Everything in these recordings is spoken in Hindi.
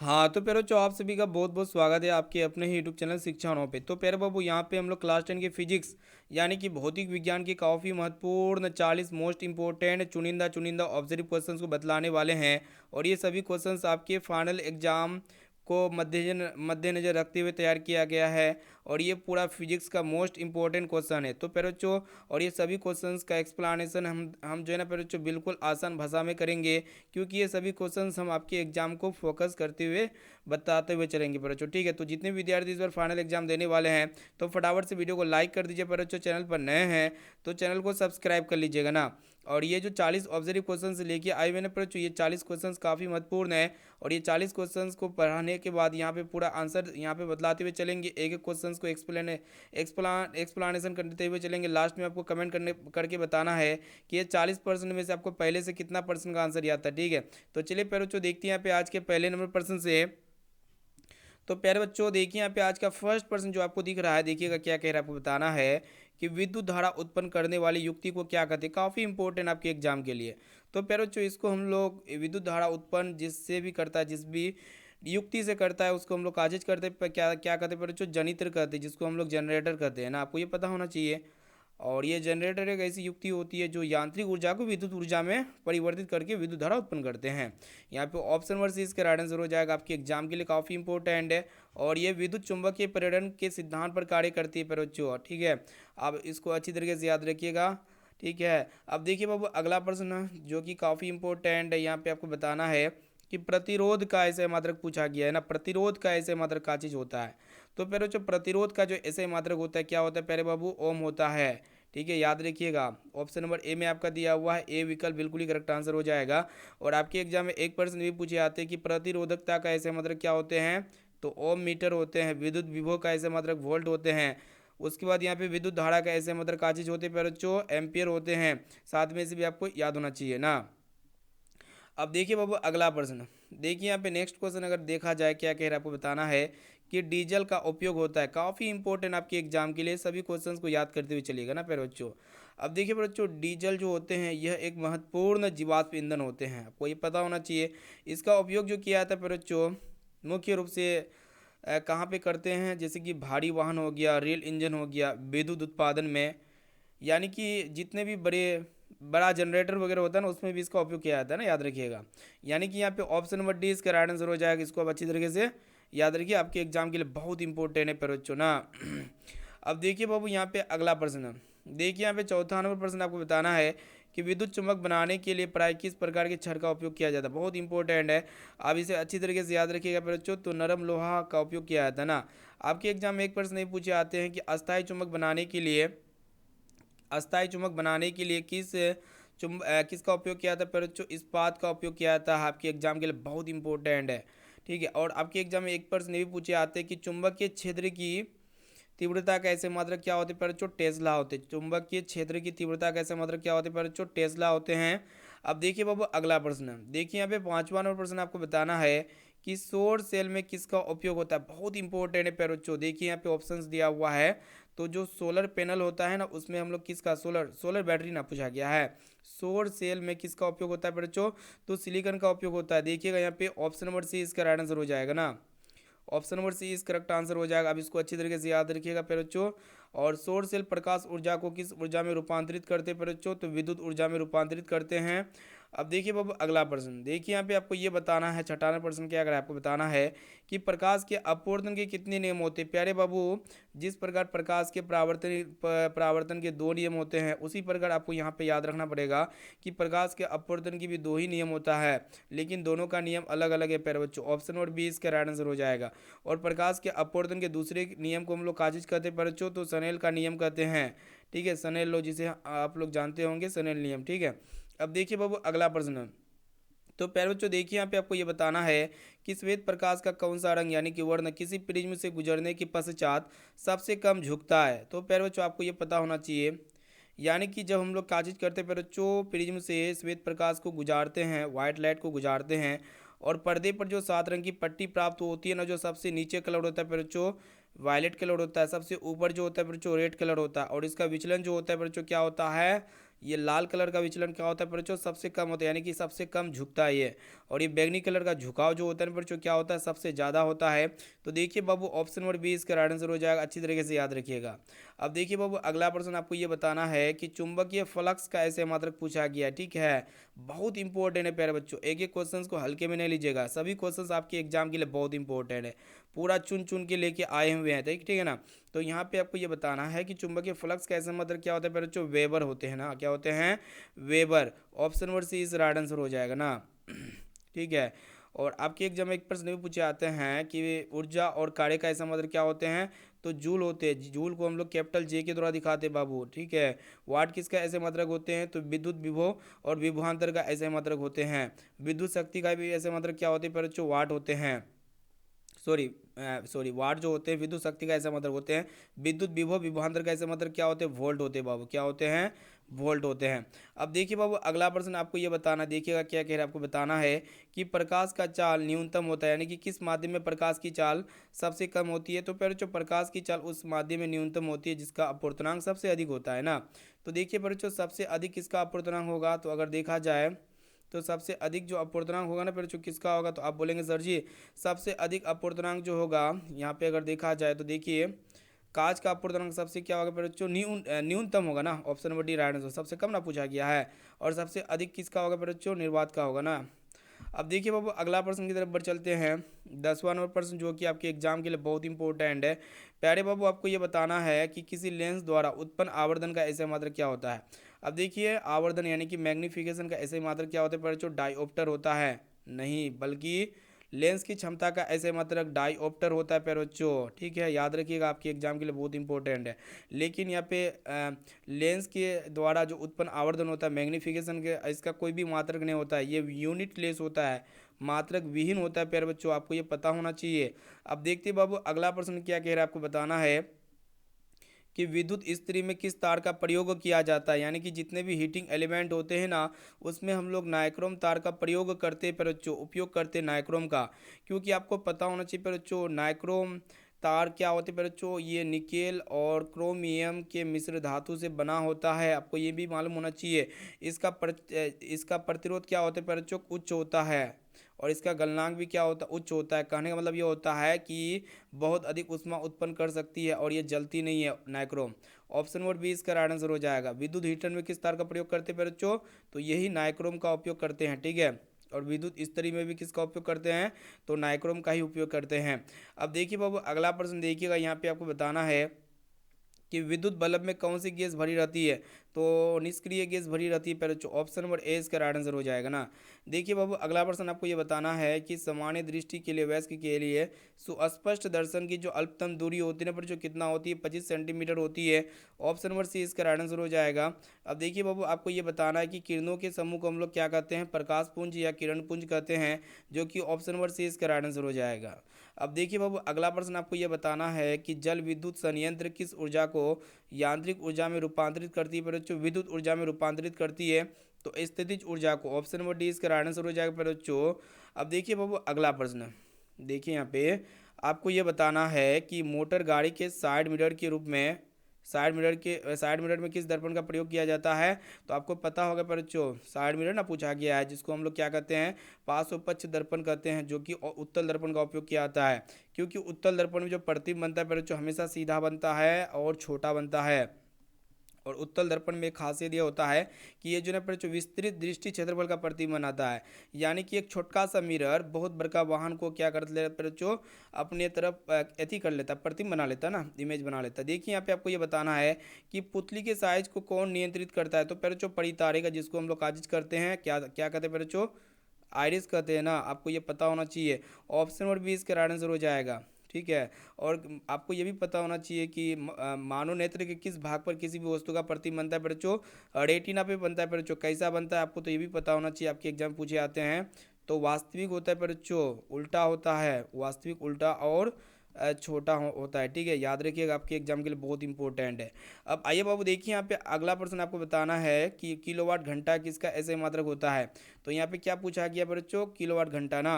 हाँ, तो प्यारे बच्चों आप सभी का बहुत-बहुत स्वागत है आपके अपने ही यूट्यूब चैनल शिक्षा अनों पे। तो प्यारे बाबू यहाँ पे हम लोग क्लास 10 की फिजिक्स यानी कि भौतिक विज्ञान की काफ़ी महत्वपूर्ण 40 मोस्ट इम्पोर्टेंट चुनिंदा-चुनिंदा ऑब्जेक्टिव क्वेश्चंस को बतलाने वाले हैं। और ये सभी क्वेश्चंस आपके फाइनल एग्जाम को मद्देनजर रखते हुए तैयार किया गया है। और ये पूरा फिजिक्स का मोस्ट इंपॉर्टेंट क्वेश्चन है। तो प्यारे बच्चों और ये सभी क्वेश्चंस का एक्सप्लेनेशन हम जो है ना प्यारे बच्चों बिल्कुल आसान भाषा में करेंगे, क्योंकि ये सभी क्वेश्चंस हम आपके एग्जाम को फोकस करते हुए बताते हुए चलेंगे प्यारे बच्चों। ठीक है, तो जितने विद्यार्थी इस बार फाइनल एग्जाम देने वाले हैं तो फटाफट से वीडियो को लाइक कर दीजिए प्यारे बच्चों। चैनल पर नए हैं तो चैनल को सब्सक्राइब कर लीजिएगा ना। और ये जो 40 ऑब्जेक्टिव क्वेश्चंस लेके आए हुए ना प्यारे बच्चों, ये 40 क्वेश्चंस काफ़ी महत्वपूर्ण है। और ये 40 क्वेश्चंस को पढ़ाने के बाद यहाँ पे पूरा आंसर यहाँ पे बतलाते हुए चलेंगे, एक एक क्वेश्चंस को एक्सप्लानेशन करते हुए चलेंगे। लास्ट में आपको कमेंट करके बताना है कि ये 40% में से आपको पहले से कितना परसेंट का आंसर याद था। ठीक है, तो चलिए प्यारे बच्चों देखते हैं यहाँ पे आज के पहले नंबर प्रश्न से। तो प्यारे बच्चों देखिए यहाँ पे आज का फर्स्ट प्रश्न जो आपको दिख रहा है, देखिएगा क्या कह रहा है, आपको बताना है कि विद्युत धारा उत्पन्न करने वाली युक्ति को क्या कहते हैं। काफ़ी इंपॉर्टेंट आपके एग्जाम के लिए। तो प्यारे बच्चों इसको हम लोग विद्युत धारा उत्पन्न जिससे भी करता है, जिस भी युक्ति से करता है उसको हम लोग काजिज करते हैं, क्या क्या कहते हैं प्यारे बच्चों, जनित्र कहते हैं, जिसको हम लोग जनरेटर कहते हैं ना। आपको ये पता होना चाहिए। और ये जनरेटर एक ऐसी युक्ति होती है जो यांत्रिक ऊर्जा को विद्युत ऊर्जा में परिवर्तित करके विद्युत धारा उत्पन्न करते हैं। यहाँ पे ऑप्शन नंबर सी इसका राइट आंसर हो जाएगा, आपके एग्जाम के लिए काफ़ी इंपॉर्टेंट है। और ये विद्युत चुंबकीय प्रेरण के सिद्धांत पर कार्य करती है बच्चों। ठीक है, अब इसको अच्छी तरीके से याद रखिएगा। ठीक है, अब देखिए बाबू अगला प्रश्न जो कि काफ़ी इंपॉर्टेंट है, यहाँ पे आपको बताना है कि प्रतिरोध का ऐसे मात्रक पूछा गया है ना। प्रतिरोध का ऐसे मात्रक का चीज़ होता है। तो प्यारे बच्चों प्रतिरोध का जो ऐसे मात्रक होता है क्या होता है प्यारे बाबू, ओम होता है। ठीक है, याद रखिएगा। ऑप्शन नंबर ए में आपका दिया हुआ है, ए विकल्प बिल्कुल ही करेक्ट आंसर हो जाएगा। और आपके एग्जाम में एक प्रश्न भी पूछे जाते हैं कि प्रतिरोधकता का ऐसे मात्रक क्या होते हैं, तो ओम मीटर होते हैं। विद्युत विभव का ऐसे मात्रक वोल्ट होते हैं। उसके बाद यहाँ पे विद्युत धारा का ऐसे मात्रक का चीज होते हैं प्यारे बच्चों, एम्पियर होते हैं। साथ में से भी आपको याद होना चाहिए ना। अब देखिए बाबू अगला प्रश्न, देखिए यहाँ पे नेक्स्ट क्वेश्चन अगर देखा जाए क्या कह रहा है, आपको बताना है कि डीजल का उपयोग होता है। काफ़ी इंपॉर्टेंट आपके एग्जाम के लिए, सभी क्वेश्चंस को याद करते हुए चलिएगा ना प्यारे बच्चों। अब देखिए बच्चों डीजल जो होते हैं यह एक महत्वपूर्ण जीवाश्म ईंधन होते हैं, आपको ये पता होना चाहिए। इसका उपयोग जो किया जाता है प्यारे बच्चों मुख्य रूप से कहाँ पे करते हैं, जैसे कि भारी वाहन हो गया, रेल इंजन हो गया, विद्युत उत्पादन में, यानी कि जितने भी बड़ा जनरेटर वगैरह होता है ना उसमें भी इसका उपयोग किया जाता है ना, याद रखिएगा। यानी कि यहाँ पे ऑप्शन नंबर डी इसका राइट आंसर हो जाएगा। इसको आप अच्छी तरीके से याद रखिए, आपके एग्जाम के लिए बहुत इंपॉर्टेंट है प्यारे बच्चों ना। अब देखिए बाबू यहाँ पे अगला प्रश्न, देखिए यहाँ पे चौथा नंबर प्रश्न आपको बताना है कि विद्युत चुम्बक बनाने के लिए प्राय किस प्रकार के छड़ का उपयोग किया जाता है। बहुत इंपॉर्टेंट है, आप इसे अच्छी तरीके से याद रखिएगा प्यारे बच्चों। तो नरम लोहा का उपयोग किया जाता है ना। आपके एग्जाम में एक प्रश्न नहीं पूछे आते हैं कि अस्थायी चुंबक बनाने के लिए किसका उपयोग किया था प्यारे बच्चों, इस्पात का उपयोग किया जाता है। आपके एग्जाम के लिए बहुत इंपॉर्टेंट है। ठीक है, और आपके एग्जाम में एक प्रश्न ये भी पूछे आते हैं कि चुंबकीय क्षेत्र की तीव्रता का ऐसे मात्रक क्या होते हैं प्यारे बच्चों, टेस्ला होते हैं। चुंबकीय क्षेत्र की तीव्रता का ऐसे मात्रक क्या होते हैं प्यारे बच्चों, टेस्ला होते हैं। अब देखिए बाबू अगला प्रश्न, देखिए यहाँ पे पांचवा नंबर प्रश्न आपको बताना है कि सौर सेल में किसका उपयोग होता है। बहुत इंपॉर्टेंट है प्यारे बच्चों, देखिए यहाँ पे ऑप्शंस दिया हुआ है। तो जो सोलर पैनल होता है ना उसमें हम लोग किसका, सोलर सोलर बैटरी ना पूछा गया है। सौर सेल में किसका उपयोग होता है बच्चों, तो सिलिकॉन का उपयोग होता है। देखिएगा यहाँ पे ऑप्शन नंबर सी इसका राइट आंसर हो जाएगा ना। ऑप्शन नंबर सी इस करेक्ट आंसर हो जाएगा। अब इसको अच्छी तरीके से याद रखिएगा प्यारे बच्चों। और सौर सेल प्रकाश ऊर्जा को किस ऊर्जा में रूपांतरित करते हैं प्यारे बच्चों, तो विद्युत ऊर्जा में रूपांतरित करते हैं। अब देखिए बाबू अगला प्रश्न, देखिए यहाँ पे आपको ये बताना है, छठा प्रश्न क्या अगर आपको बताना है कि प्रकाश के अपवर्तन के कितने नियम होते हैं। प्यारे बाबू जिस प्रकार प्रकाश के परावर्तन के दो नियम होते हैं, उसी प्रकार आपको यहाँ पे याद रखना पड़ेगा कि प्रकाश के अपवर्तन की भी दो ही नियम होता है, लेकिन दोनों का नियम अलग अलग है प्यारे बच्चों। ऑप्शन नंबर बी इसका राइट आंसर हो जाएगा। और प्रकाश के अपवर्तन के दूसरे नियम को हम लोग का चीज कहते हैं बच्चों, तो सनेल का नियम कहते हैं। ठीक है, सनेल लो जिसे आप लोग जानते होंगे, सनेल नियम। ठीक है, अब देखिए बाबू अगला प्रश्न, तो प्यारे बच्चों देखिए यहाँ पे आपको ये बताना है कि श्वेत प्रकाश का कौन सा रंग यानी कि वर्ण किसी प्रिज्म से गुजरने के पश्चात सबसे कम झुकता है। तो प्यारे बच्चों आपको ये पता होना चाहिए, यानी कि जब हम लोग काचिज करते हैं प्यारे बच्चों, प्रिज्म से श्वेत प्रकाश को गुजारते हैं, व्हाइट लाइट को गुजारते हैं, और पर्दे पर जो सात रंग की पट्टी प्राप्त होती है ना, जो सबसे नीचे कलर होता है प्यारे बच्चों वायलेट कलर होता है, सबसे ऊपर जो होता है बच्चों रेड कलर होता है, और इसका विचलन जो होता है बच्चों क्या होता है, ये लाल कलर का विचलन क्या होता है बच्चों, सबसे कम होता है, यानी कि सबसे कम झुकता है ये। और ये बैगनी कलर का झुकाव जो होता है बच्चों क्या होता है, सबसे ज़्यादा होता है। तो देखिए बाबू ऑप्शन नंबर बी इसका राइट आंसर हो जाएगा, अच्छी तरीके से याद रखिएगा। अब देखिए बाबू अगला प्रश्न आपको ये बताना है कि चुंबकीय फ्लक्स का ऐसे मात्रक पूछा गया है, ठीक है। बहुत इंपॉर्टेंट है प्यारे बच्चों, एक एक क्वेश्चंस को हल्के में नहीं लीजिएगा, सभी क्वेश्चंस आपके एग्जाम के लिए बहुत इंपॉर्टेंट है, पूरा चुन चुन के लेके आए हुए हैं, ठीक ठीक है ना। तो यहाँ पे आपको ये बताना है कि चुंबकीय फ्लक्स का ऐसा मतलब क्या होता है प्यारे बच्चों, वेबर होते हैं ना, क्या होते हैं, वेबर। ऑप्शन नंबर सी इस राइट आंसर हो जाएगा ना। ठीक है। और आपके एग्जाम में एक प्रश्न भी पूछे आते हैं कि ऊर्जा और कार्य का ऐसा मतलब क्या होते हैं, तो जूल होते हैं, जूल को हम लोग कैपिटल जे के द्वारा दिखाते हैं बाबू, ठीक है। वाट किसका ऐसे मात्रक होते हैं, तो विद्युत विभव और विभवांतर का ऐसे मात्रक होते हैं। विद्युत शक्ति का भी ऐसे मात्रक क्या होते हैं पर बच्चों, वाट होते हैं। सॉरी सॉरी, वाट जो होते हैं विद्युत शक्ति का ऐसा मतलब होते हैं। विद्युत विभव विभवांतर का ऐसा मतलब क्या होते हैं, वोल्ट होते हैं बाबू, क्या होते हैं, वोल्ट होते हैं। अब देखिए बाबू अगला प्रश्न आपको ये बताना, देखिएगा क्या कह रहा है, आपको बताना है कि प्रकाश का चाल न्यूनतम होता है, यानी कि किस माध्यम में प्रकाश की चाल सबसे कम होती है, तो फिर जो प्रकाश की चाल उस माध्यम में न्यूनतम होती है जिसका अपवर्तनांक सबसे अधिक होता है ना। तो देखिए बच्चों सबसे अधिक किसका अपवर्तनांक होगा, तो अगर देखा जाए तो सबसे अधिक जो अपवर्तनांक होगा ना फिर जो किसका होगा, तो आप बोलेंगे सर जी सबसे अधिक अपवर्तनांक जो होगा यहाँ पे अगर देखा जाए तो देखिए कांच का अपवर्तनांक सबसे क्या होगा फिर जो न्यूनतम होगा ना। Option number D right answer, सबसे कम ना पूछा गया है। और सबसे अधिक किसका होगा फिर जो, निर्वात का होगा ना। अब देखिए बाबू अगला प्रश्न की तरफ बढ़ चलते हैं, 10वां नंबर प्रश्न जो कि आपके एग्जाम के लिए बहुत इंपॉर्टेंट है। प्यारे बाबू आपको ये बताना है कि किसी लेंस द्वारा उत्पन्न आवर्धन का ऐसे मात्रक क्या होता है। अब देखिए आवर्धन यानी कि मैग्निफिकेशन का ऐसे मात्रक क्या होता है पर जो डायोप्टर होता है, नहीं बल्कि लेंस की क्षमता का ऐसे मात्रक डायोप्टर होता है प्यारे बच्चों, ठीक है, याद रखिएगा आपके एग्जाम के लिए बहुत इंपॉर्टेंट है। लेकिन यहाँ पे लेंस के द्वारा जो उत्पन्न आवर्धन होता है मैग्निफिकेशन के, इसका कोई भी मात्रक नहीं होता है, ये यूनिट लेस होता है, मात्रक विहीन होता है प्यारे बच्चों, आपको ये पता होना चाहिए। अब देखते हैं बाबू अगला प्रश्न क्या कह रहा है, आपको बताना है कि विद्युत इस्त्री में किस तार का प्रयोग किया जाता है, यानी कि जितने भी हीटिंग एलिमेंट होते हैं ना उसमें हम लोग नाइक्रोम तार का प्रयोग करते हैं पर बच्चों, उपयोग करते हैं नाइक्रोम का। क्योंकि आपको पता होना चाहिए पर बच्चों नाइक्रोम तार क्या होते हैं पर बच्चों, ये निकेल और क्रोमियम के मिश्र धातु से बना होता है, आपको ये भी मालूम होना चाहिए। इसका प्रतिरोध क्या होता है पर बच्चों, उच्च होता है। और इसका गलनांक भी क्या होता है, उच्च होता है। कहने का मतलब ये होता है कि बहुत अधिक ऊष्मा उत्पन्न कर सकती है और ये जलती नहीं है नाइक्रोम। ऑप्शन नंबर बी इसका राइट आंसर हो जाएगा। विद्युत हीटर में किस तार का प्रयोग करते हैं बच्चों, तो यही नाइक्रोम का उपयोग करते हैं, ठीक है। और विद्युत इस्त्री में भी किसका उपयोग करते हैं, तो नाइक्रोम का ही उपयोग करते हैं। अब देखिए बाबू अगला प्रश्न देखिएगा, यहाँ पे आपको बताना है कि विद्युत बल्ब में कौन सी गैस भरी रहती है, तो निष्क्रिय गैस भरी रहती है पहले। ऑप्शन नंबर ए इसका राइट आंसर हो जाएगा ना। देखिए बाबू अगला प्रश्न आपको ये बताना है कि सामान्य दृष्टि के लिए वयस्क के लिए सुस्पष्ट दर्शन की जो अल्पतम दूरी होती है ना पर जो कितना होती है, 25 सेंटीमीटर होती है। ऑप्शन नंबर सी इसका राइट आंसर हो जाएगा। अब देखिए बाबू आपको ये बताना है कि किरणों के समूह को हम लोग क्या कहते हैं, प्रकाश पुंज या किरण पुंज कहते हैं, जो कि ऑप्शन नंबर सी इसका राइट आंसर हो जाएगा। अब देखिए बाबू अगला प्रश्न आपको ये बताना है कि जल विद्युत संयंत्र किस ऊर्जा को यांत्रिक ऊर्जा में रूपांतरित करती है बच्चों, विद्युत ऊर्जा में रूपांतरित करती है, तो स्थितिज ऊर्जा को। ऑप्शन नंबर डी इसका राइट आंसर हो जाएगा बच्चों। अब देखिए बाबू अगला प्रश्न, देखिए यहाँ पे आपको ये बताना है कि मोटर गाड़ी के साइड मिरर के रूप में साइड मिरर में किस दर्पण का प्रयोग किया जाता है, तो आपको पता होगा पर बच्चों साइड मिरर ना पूछा गया है, जिसको हम लोग क्या कहते हैं, पार्श्व दर्पण कहते हैं, जो कि उत्तल दर्पण का उपयोग किया जाता है। क्योंकि उत्तल दर्पण में जो प्रतिबिंब बनता है पर बच्चों हमेशा सीधा बनता है और छोटा बनता है। और उत्तल दर्पण में एक खासियत ये होता है कि ये जो है पर जो विस्तृत दृष्टि क्षेत्रफल का प्रतिबिंब बनाता है, यानी कि एक छोटका सा मिरर बहुत बड़का वाहन को क्या कर लेता है जो अपने तरफ एथी कर लेता है, प्रतिबिंब बना लेता है ना, इमेज बना लेता है। देखिए यहाँ पे आपको ये बताना है कि पुतली के साइज को कौन नियंत्रित करता है, तो पर जो परितारे का, जिसको हम लोग काजिज करते हैं, क्या क्या कहते हैं पर जो आइरिस कहते हैं ना, आपको ये पता होना चाहिए। ऑप्शन नंबर बी इसका राइट आंसर हो जाएगा, ठीक है। और आपको ये भी पता होना चाहिए कि मानव नेत्र के किस भाग पर किसी भी वस्तु का प्रतिबिंब बनता है बच्चों, रेटिना पे बनता है बच्चों, कैसा बनता है आपको तो ये भी पता होना चाहिए, आपके एग्जाम पूछे आते हैं। तो वास्तविक होता है बच्चों, उल्टा होता है, वास्तविक उल्टा और छोटा होता है, ठीक है, याद रखिएगा, आपके एग्जाम के लिए बहुत इंपॉर्टेंट है। अब आइए बाबू देखिए यहाँ पे अगला प्रश्न आपको बताना है कि किलोवाट घंटा किसका ऐसे मात्रक होता है। तो यहाँ पे क्या पूछा गया बच्चों, किलोवाट घंटा ना।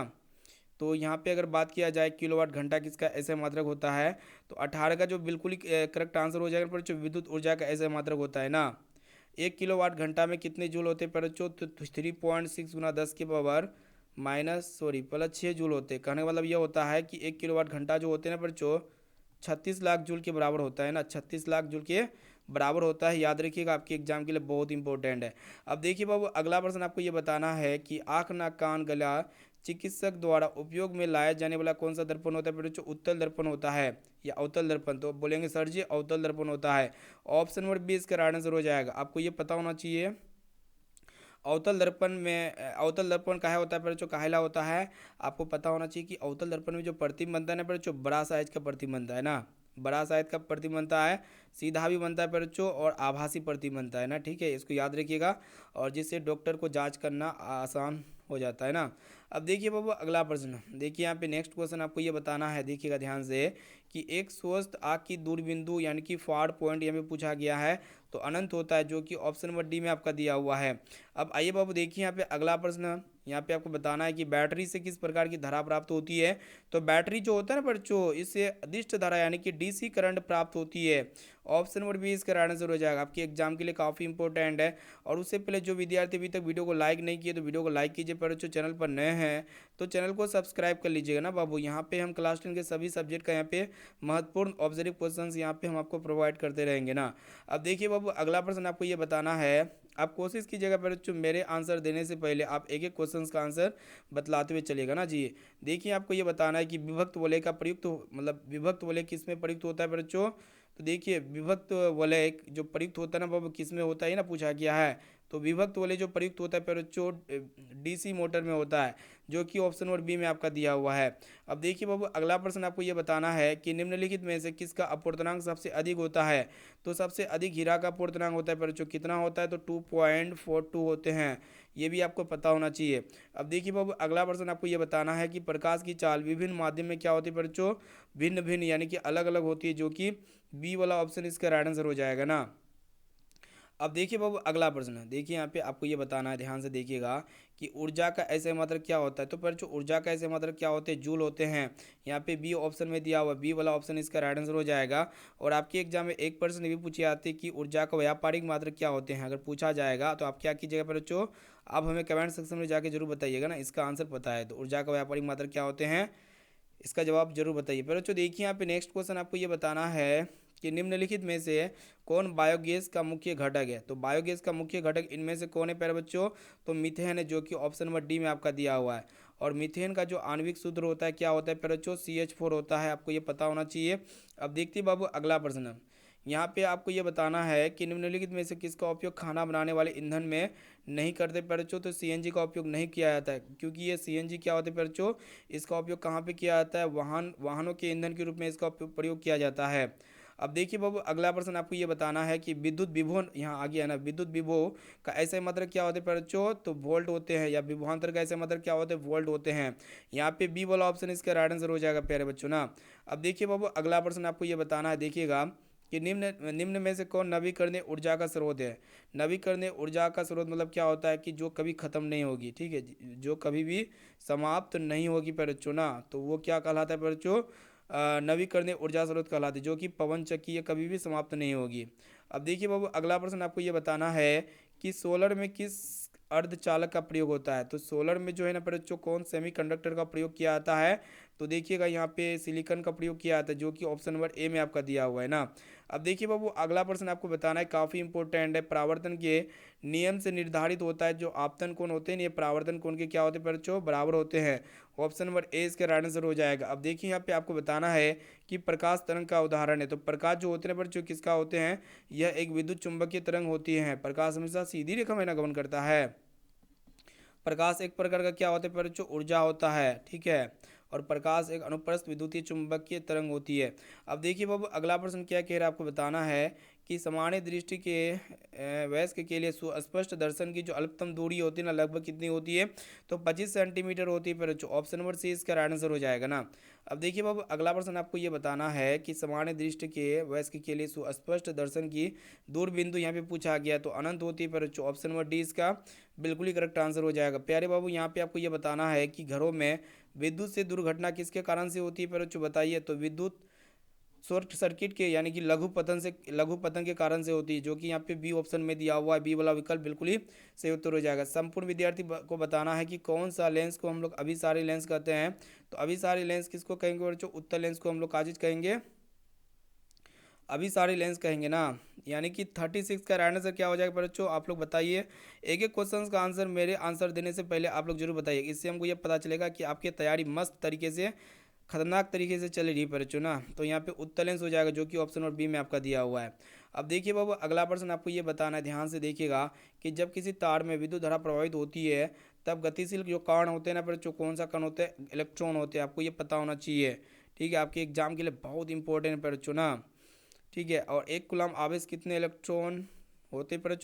तो यहाँ पे अगर बात किया जाए किलोवाट घंटा किसका ऐसे मात्रक होता है, तो 18 का जो बिल्कुल ही करेक्ट आंसर हो जाएगा पर जो विद्युत ऊर्जा का ऐसे मात्रक होता है ना। 1 किलोवाट घंटा में कितने जूल होते हैं प्यारे बच्चों? तो 3.6 गुना 10 के पावर -+6 जूल होते हैं। कहने का मतलब ये होता है कि 1 किलोवाट घंटा जो होते हैं ना बच्चों, 36 लाख जूल के बराबर होता है ना, 36 लाख जूल के बराबर होता है। याद रखिएगा, आपके एग्जाम के लिए बहुत इंपॉर्टेंट है। अब देखिए बाबू, अगला प्रश्न आपको ये बताना है कि आँख नाक कान गला चिकित्सक द्वारा उपयोग में लाया जाने वाला कौन सा दर्पण होता है बच्चों? उत्तल दर्पण होता है या अवतल दर्पण? तो बोलेंगे सर जी अवतल दर्पण होता है। ऑप्शन नंबर 20 का राइट आंसर हो जाएगा। आपको ये पता होना चाहिए अवतल दर्पण काहे होता है बच्चों, काहेला होता है? आपको पता होना चाहिए कि अवतल दर्पण में जो प्रतिबिंब बनता है ना बच्चों, बड़ा साइज का प्रतिबिंब बनता है ना, बड़ा साइज का प्रतिबिंब बनता है, सीधा भी बनता है बच्चों और आभासी प्रतिबिंब बनता है ना, ठीक है, इसको याद रखिएगा। और जिससे डॉक्टर को जांच करना आसान हो जाता है ना। अब देखिए बाबू अगला प्रश्न, देखिए यहाँ पे नेक्स्ट क्वेश्चन आपको ये बताना है, देखिएगा ध्यान से कि एक स्वस्थ आँख की दूरबिंदु यानी कि फार पॉइंट यहाँ पे पूछा गया है, तो अनंत होता है, जो कि ऑप्शन नंबर डी में आपका दिया हुआ है। अब आइए बाबू देखिए यहाँ पे अगला प्रश्न, यहाँ पे आपको बताना है कि बैटरी से किस प्रकार की धारा प्राप्त होती है? तो बैटरी जो होता है ना बच्चों, इससे अदिष्ट धारा यानी कि डीसी करंट प्राप्त होती है। ऑप्शन नंबर 20 इसका राइट आंसर हो जाएगा। आपके एग्जाम के लिए काफ़ी इंपॉर्टेंट है। और उससे पहले जो विद्यार्थी अभी तक वीडियो को लाइक नहीं किए तो वीडियो को लाइक कीजिए, पर जो चैनल पर नए हैं तो चैनल को सब्सक्राइब कर लीजिएगा ना बाबू। यहाँ पे हम क्लास 10 के सभी सब्जेक्ट का यहाँ पे महत्वपूर्ण ऑब्जर्व क्वेश्चन यहाँ पे हम आपको प्रोवाइड करते रहेंगे ना। अब देखिए बाबू अगला प्रश्न आपको ये बताना है, आप कोशिश कीजिएगा बच्चों मेरे आंसर देने से पहले आप एक एक क्वेश्चन का आंसर बतलाते हुए चलेगा ना जी। देखिए आपको ये बताना है कि विभक्त वलय का प्रयुक्त मतलब विभक्त वलय किस में प्रयुक्त होता है बच्चों? तो देखिए विभक्त वलय जो प्रयुक्त होता है ना बाबू, किस में होता है ना पूछा गया है। तो विभक्त वलय जो प्रयुक्त होता है बच्चों डीसी मोटर में होता है, जो कि ऑप्शन नंबर बी में आपका दिया हुआ है। अब देखिए बाबू अगला प्रश्न आपको ये बताना है कि निम्नलिखित में से किसका अपवर्तनांक सबसे अधिक होता है? तो सबसे अधिक हीरा का अपवर्तनांक होता है बच्चों, कितना होता है? तो 2.42 होते हैं, ये भी आपको पता होना चाहिए। अब देखिए बाबू अगला प्रश्न आपको ये बताना है कि प्रकाश की चाल विभिन्न माध्यम में क्या होती है बच्चों? भिन्न भिन्न यानी कि अलग अलग होती है, जो कि बी वाला ऑप्शन इसका राइट आंसर हो जाएगा ना। अब देखिए बाबू अगला प्रश्न, देखिए यहाँ पे आपको ये बताना है, ध्यान से देखिएगा कि ऊर्जा का ऐसे मात्रक क्या होता है? तो पर जो ऊर्जा का ऐसे मात्रक क्या होते हैं? जूल होते हैं। यहाँ पे बी ऑप्शन में दिया हुआ, बी वाला ऑप्शन इसका राइट आंसर हो जाएगा। और आपके एग्जाम में एक प्रश्न भी पूछी जाती है कि ऊर्जा का व्यापारिक मात्रक क्या होते हैं? अगर पूछा जाएगा तो आप क्या कीजिएगा बच्चों, आप हमें कमेंट सेक्शन में जाके जरूर बताइएगा ना, इसका आंसर पता है तो ऊर्जा का व्यापारिक मात्रक क्या होते हैं, इसका जवाब जरूर बताइए। पर बच्चों देखिए यहाँ पे नेक्स्ट क्वेश्चन आपको ये बताना है कि निम्नलिखित में से कौन बायोगैस का मुख्य घटक है? तो बायोगैस का मुख्य घटक इनमें से कौन है प्यारे बच्चों? तो मीथेन है, जो कि ऑप्शन नंबर डी में आपका दिया हुआ है। और मीथेन का जो आणविक सूत्र होता है क्या होता है प्यारे बच्चों? CH4 होता है, आपको ये पता होना चाहिए। अब देखते बाबू अगला प्रश्न, यहाँ पे आपको ये बताना है कि निम्नलिखित में से किसका उपयोग खाना बनाने वाले ईंधन में नहीं करते बच्चों? तो CNG का उपयोग नहीं किया जाता है, क्योंकि ये CNG क्या होते हैं बच्चों, इसका उपयोग कहाँ पे किया जाता है? वाहनों के ईंधन के रूप में इसका प्रयोग किया जाता है। अब देखिए बाबू अगला प्रश्न आपको ये बताना है कि विद्युत विभव, यहाँ आ गया ना, विद्युत विभव का ऐसे मतलब क्या होते हैं बच्चों? तो वोल्ट होते हैं, या विभवांतर का ऐसे मतलब क्या होते हैं? वोल्ट होते हैं। यहाँ पे बी वाला ऑप्शन इसका राइट आंसर हो जाएगा प्यारे बच्चों ना। अब देखिए बाबू अगला प्रश्न आपको ये बताना है, देखिएगा कि निम्न निम्न में से कौन नवीकरणीय ऊर्जा का स्रोत है? नवीकरणीय ऊर्जा का स्रोत मतलब क्या होता है कि जो कभी खत्म नहीं होगी, ठीक है, जो कभी भी समाप्त नहीं होगी बच्चों ना, तो वो क्या कहलाता है बच्चों? नवीकरणीय ऊर्जा स्रोत कहलाती है, जो कि पवन चक्की कभी भी समाप्त नहीं होगी। अब देखिए बाबू अगला प्रश्न आपको ये बताना है कि सोलर में किस अर्धचालक का प्रयोग होता है? तो सोलर में जो है ना बच्चों कौन सेमीकंडक्टर का प्रयोग किया जाता है? तो देखिएगा यहाँ पे सिलिकॉन का प्रयोग किया जाता है, जो कि ऑप्शन नंबर ए में आपका दिया हुआ है ना। अब देखिए बाबू अगला प्रश्न आपको बताना है, काफ़ी इंपॉर्टेंट है, परावर्तन के नियम से निर्धारित होता है जो आपतन कोण होते हैं, ये परावर्तन कोण के क्या होते हैं बच्चों? बराबर होते हैं। ऑप्शन नंबर ए इसका राइट आंसर हो जाएगा। अब देखिए यहाँ पे आपको बताना है कि प्रकाश तरंग का उदाहरण है, तो प्रकाश जो होते हैं बच्चों किसका होते हैं? यह एक विद्युत चुंबकीय तरंग होती है। प्रकाश हमेशा सीधी रेखा में गमन करता है। प्रकाश एक प्रकार का क्या होता है बच्चों? ऊर्जा होता है, ठीक है। और प्रकाश एक अनुप्रस्थ विद्युतीय चुंबकीय तरंग होती है। अब देखिए बाबू अगला प्रश्न क्या कह रहा है, आपको बताना है कि सामान्य दृष्टि के वयस्क के लिए सुस्पष्ट दर्शन की जो अल्पतम दूरी होती है ना, लगभग कितनी होती है? तो 25 सेंटीमीटर होती है बच्चों। ऑप्शन नंबर सी इसका राइट आंसर हो जाएगा ना। अब देखिए बाबू अगला प्रश्न आपको ये बताना है कि सामान्य दृष्टि के वयस्क के लिए सुस्पष्ट दर्शन की दूर बिंदु यहाँ पे पूछा गया, तो अनंत होती है बच्चों। ऑप्शन नंबर डी इसका बिल्कुल ही करेक्ट आंसर हो जाएगा। प्यारे बाबू यहाँ पे आपको ये बताना है कि घरों में विद्युत से दुर्घटना किसके कारण से होती है बच्चों? बताइए। तो विद्युत शॉर्ट सर्किट के यानी कि लघु पतन के कारण से होती है, जो कि यहाँ पे बी ऑप्शन में दिया हुआ है। बी वाला विकल्प बिल्कुल ही सही उत्तर हो जाएगा। संपूर्ण विद्यार्थी को बताना है कि कौन सा लेंस को हम लोग अभिसारी लेंस कहते हैं। तो अभिसारी लेंस किसको कहेंगे बच्चों? उत्तल लेंस को हम लोग काजिज कहेंगे, अभिसारी लेंस कहेंगे ना। यानी कि 36 का राइट आंसर क्या हो जाएगा बच्चों? आप लोग बताइए। एक एक क्वेश्चन का आंसर मेरे आंसर देने से पहले आप लोग जरूर बताइए, इससे हमको ये पता चलेगा कि आपकी तैयारी मस्त तरीके से, खतरनाक तरीके से चल रही है बच्चों ना। तो यहाँ पे उत्तर लेंस हो जाएगा, जो कि ऑप्शन नंबर बी में आपका दिया हुआ है। अब देखिए बाबू, अगला प्रश्न आपको ये बताना है, ध्यान से देखिएगा कि जब किसी तार में विद्युत धारा प्रभावित होती है तब गतिशील जो कण होते हैं ना बच्चों, कौन सा कण होते हैं? इलेक्ट्रॉन होते हैं। आपको ये पता होना चाहिए, ठीक है, आपके एग्जाम के लिए बहुत इंपॉर्टेंट है बच्चों ना, ठीक है। और एक कूलम आवेश कितने इलेक्ट्रॉन होते पर?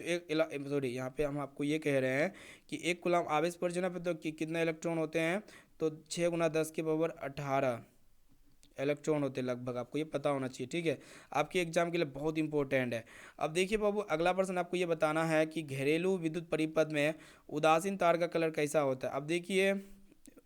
सॉरी, यहाँ पे हम आपको ये कह रहे हैं कि एक कूलम आवेश पर जो ना तो कितने इलेक्ट्रॉन होते हैं? तो 6 × 10⁻18 इलेक्ट्रॉन होते हैं लगभग। आपको ये पता होना चाहिए, ठीक है, आपके एग्जाम के लिए बहुत इंपॉर्टेंट है। अब देखिए बाबू, अगला प्रश्न आपको ये बताना है कि घरेलू विद्युत परिपथ में उदासीन तार का कलर कैसा होता है। अब देखिए,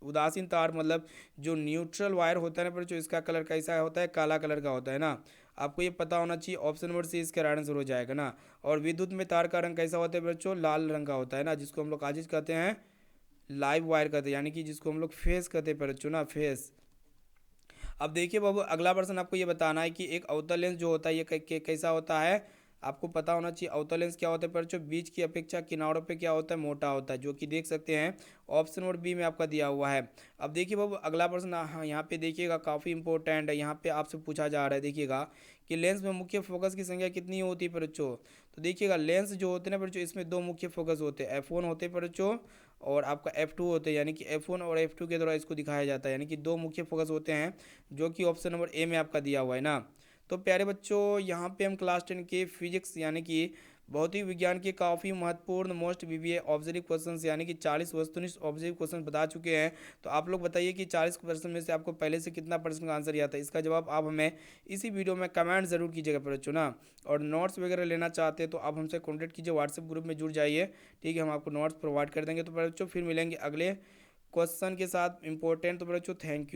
उदासीन तार मतलब जो न्यूट्रल वायर होता है ना पर जो इसका कलर कैसा होता है? काला कलर का होता है ना। आपको ये पता होना चाहिए। ऑप्शन नंबर सी इसका राइट आंसर हो जाएगा ना। और विद्युत में तार का रंग कैसा होता है बच्चों? लाल रंग का होता है ना, जिसको हम लोग काजिज कहते हैं, लाइव वायर कहते हैं, यानी कि जिसको हम लोग फेस कहते हैं बच्चों ना, फेस। अब देखिए बाबू, अगला प्रश्न आपको ये बताना है कि एक अवतल लेंस जो होता है ये कैसा होता है? आपको पता होना चाहिए अवतल लेंस क्या होता है बच्चों? बीच की अपेक्षा किनारों पे क्या होता है? मोटा होता है, जो कि देख सकते हैं ऑप्शन नंबर बी में आपका दिया हुआ है। अब देखिए बाबू, अगला प्रश्न, हाँ यहाँ पे देखिएगा काफ़ी इंपॉर्टेंट है। यहाँ पे आपसे पूछा जा रहा है, देखिएगा कि लेंस में मुख्य फोकस की संख्या कितनी होती है बच्चों? तो देखिएगा, लेंस जो होते हैं ना बच्चों, इसमें दो मुख्य फोकस होते हैं, F1 होते हैं बच्चों और आपका F2 होते हैं। यानी कि F1 और F2 के द्वारा इसको दिखाया जाता है, यानी कि दो मुख्य फोकस होते हैं, जो कि ऑप्शन नंबर ए में आपका दिया हुआ है ना। तो प्यारे बच्चों, यहाँ पे हम क्लास 10 के फिजिक्स यानी कि भौतिक विज्ञान के काफ़ी महत्वपूर्ण मोस्ट वीवीए ऑब्जर्व क्वेश्चंस यानी कि 40 वस्तुनिष्ठ ऑब्जर्व क्वेश्चन बता चुके हैं। तो आप लोग बताइए कि 40% में से आपको पहले से कितना परसेंट का आंसर याद था? इसका जवाब आप हमें इसी वीडियो में कमेंट जरूर कीजिएगा बच्चों ना। और नोट्स वगैरह लेना चाहते हैं तो आप हमसे कॉन्टैक्ट कीजिए, व्हाट्सएप ग्रुप में जुड़ जाइए, ठीक है, हम आपको नोट्स प्रोवाइड कर देंगे। तो बच्चों फिर मिलेंगे अगले क्वेश्चन के साथ इंपॉर्टेंट। तो बच्चों थैंक यू।